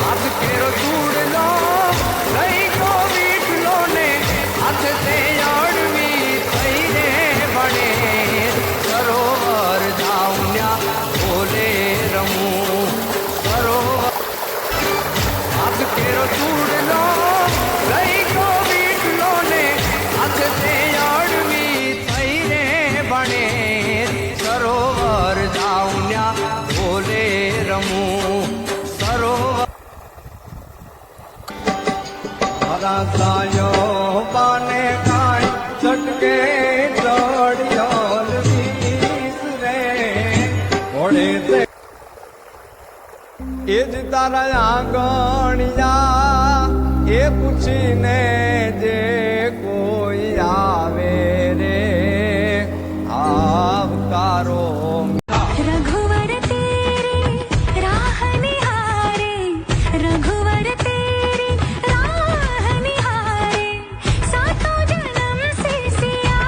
હાથ કેરો ચૂડલો લઈ ગો વીટલો ને હાથ તે અડવી થઈ રે બને સરોવર જાઉન્યા બોલે રમું સરોવર હાથ કેરો ચૂડલો લઈ ગો વીટલો ને હાથ તે અડવી થઈ રે બને સરોવર જાઉન્યા બોલે રમું સરોવર ગાયો બાને કાય ચટકે ચડિયોલ વીસ રે ઓળે તે એ જ તારા આંગણિયા એ પૂછીને જે કોઈ આવે રે આવકારો रघुवर तेरे राह निहारे रघुवर तेरे राह निहारे सातों जन्म से सिया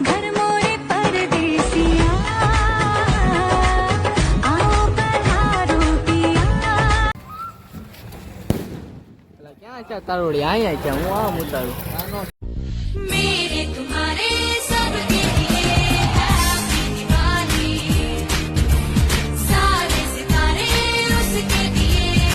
घर मोरे परदेसिया आओ पधारो पिया ક્યાં છે તારોડી અહીંયા છે હું આમ ઉતારું मेरे तुम्हारे सबके लिए हैप्पी दिवाली सारे सितारे उसके लिए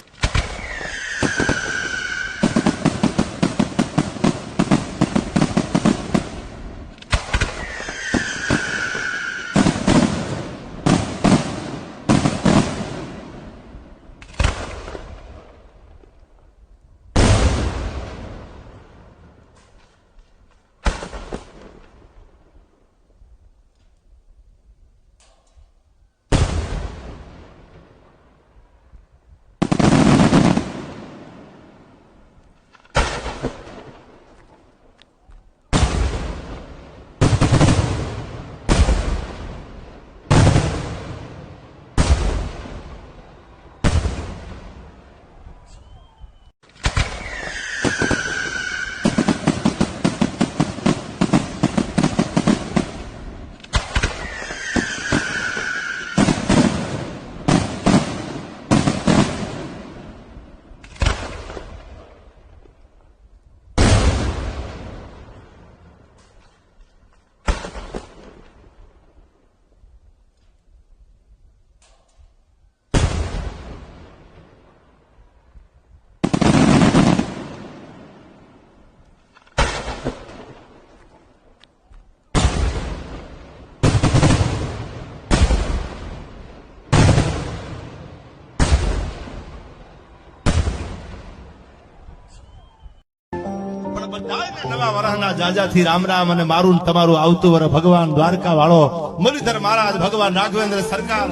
નવા વરહના જાજાથી રામ રામ અને મારું તમારું આવતું વર ભગવાન દ્વારકા વાળો મુરલીધર મહારાજ ભગવાન રાઘવેન્દ્ર સરકાર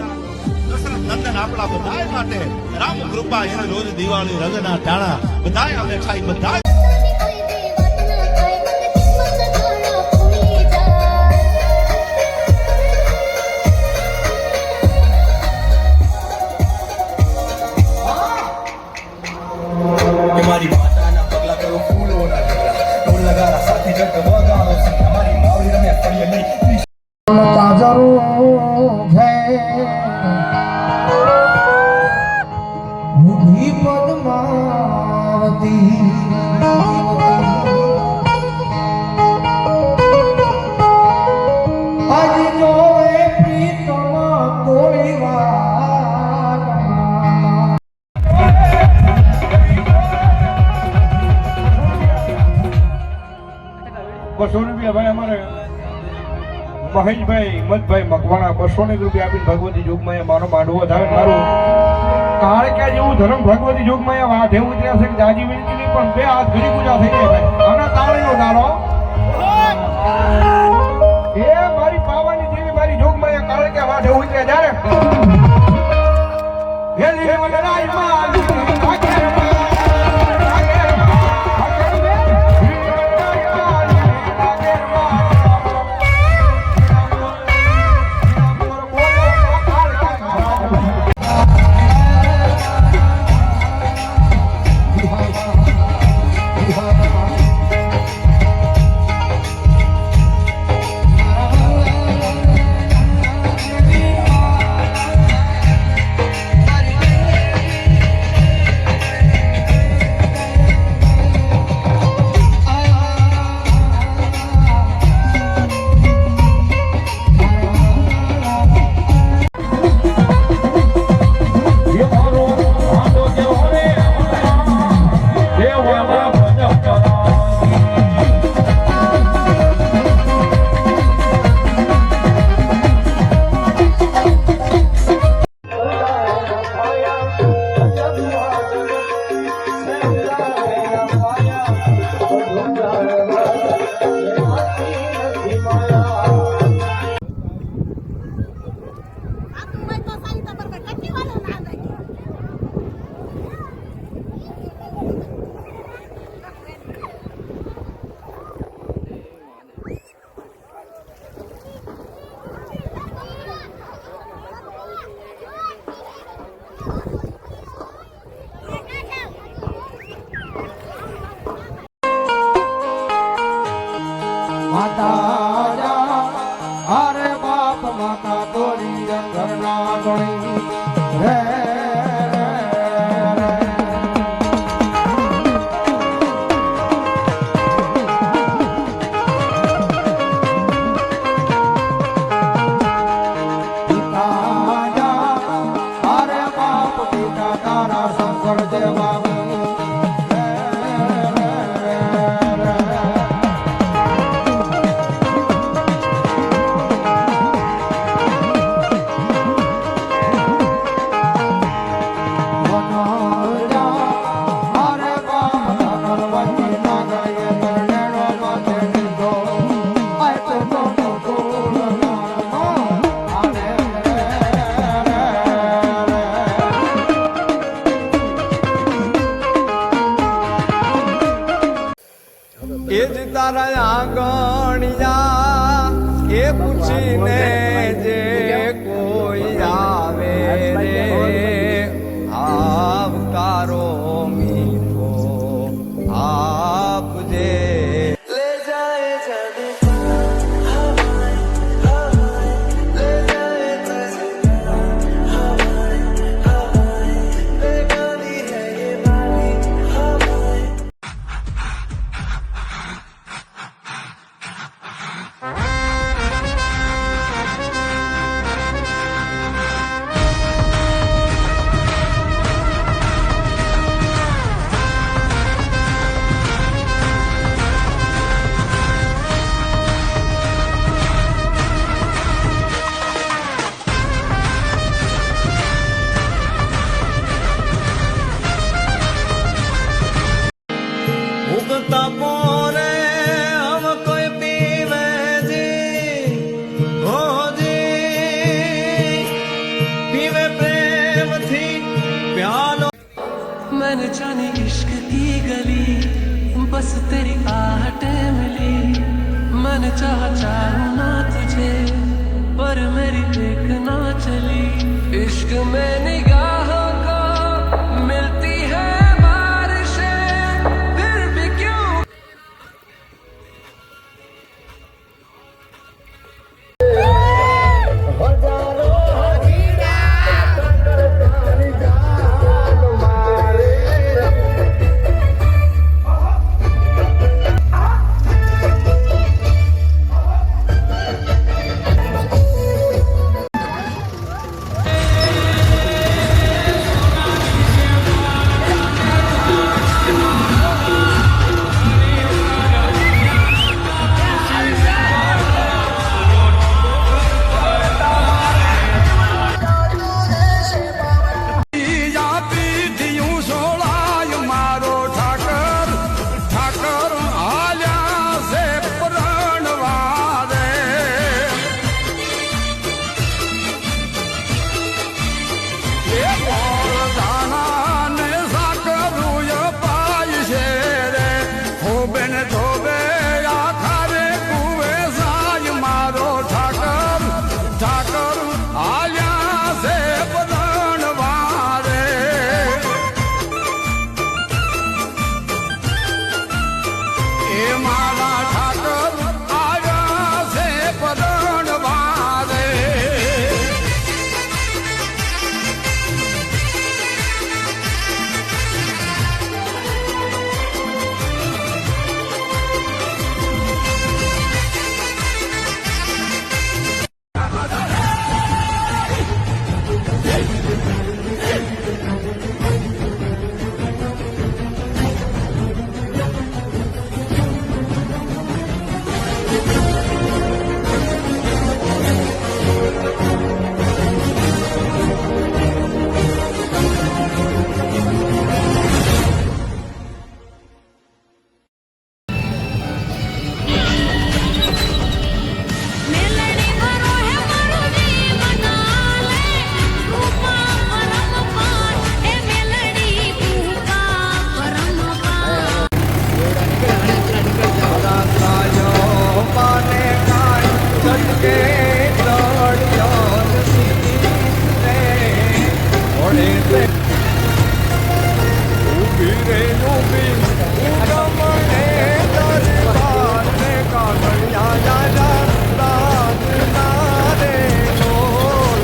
દશરથ નંદન આપણા બધાય માટે રામ કૃપા એને રોજ દિવાળી રંગના ટાણા બધાય અમે ખાઈ બધાય મારી માતાના પગલા કરો ફૂલોના ઢગલા ઢોલ નગારા સાથે જટ વગાડો છે અમારી માવડી રમે ફળીએ નહીં તાજરો ઘે ઉભી પદ્માવતી આજ જોએ પ્રીતમ તોડી ₹200 ભાઈ અમારે મહેશભાઈ હિંમતભાઈ મકવાણા 200 રૂપિયા આપીને ભગવતી જોગમાં મારો માંડવો થાય મારું કાળક્યા જેવું ધર્મ ભગવતી જોગમાં વાઢે ઉતર્યા છે દાદી વિનંતી નહીં પણ 2 હાથ ઘડી પૂજા થઈ જાય ભાઈ આના તાળીનો ડાળો એ મારી પાવાની દેવી મારી જોગમાં કાળક્યા વાઢે ઉતર્યા જ્યારે હેલી લડાઈ માં માતા જા અરે બાપ માતા તોડી ઘરના ગણી રે પિતા જા અરે બાપ પિતા તારા શંકર દેવા એ જ તારા આંગણિયા એ પૂછીને જે કોઈ આવે રે આવકારો મીઠો આપજે ઉગતા પોરે હમ કોઈ પીવે જી હોજી પીવે પ્રેમથી પ્યાલો मैंने जानी इश्क की गली बस तेरी आहटें मिली मैंने चाहूँ ना तुझे पर मेरी एक ना चली इश्क में निगाहों को मिलती है बारिशें फिर भी क्यों ઊભી રે ઊભી ઉગમણે દરબારને કાગળિયા રાજા રાજના રે ઢોલ.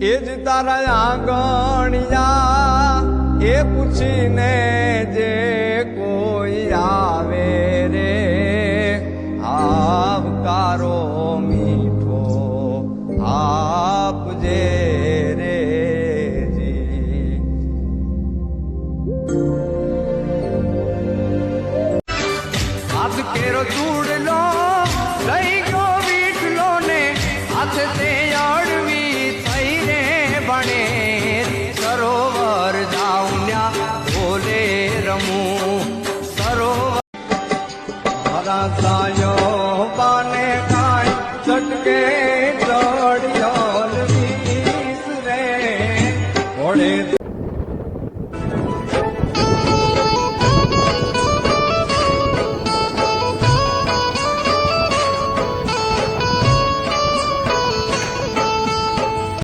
એ જ તારા આંગણિયા એ પૂછીને જે કોઈ આવે રે આવકારો મીઠો આપજે રે જી. હાથ કેરો ચૂડલો લઈ ગયો વીટલો ને હાથ તે અડવી થઈ રે બને સરોવર જાઉન્યા ભોલે રમું સરોવર મારા સાયો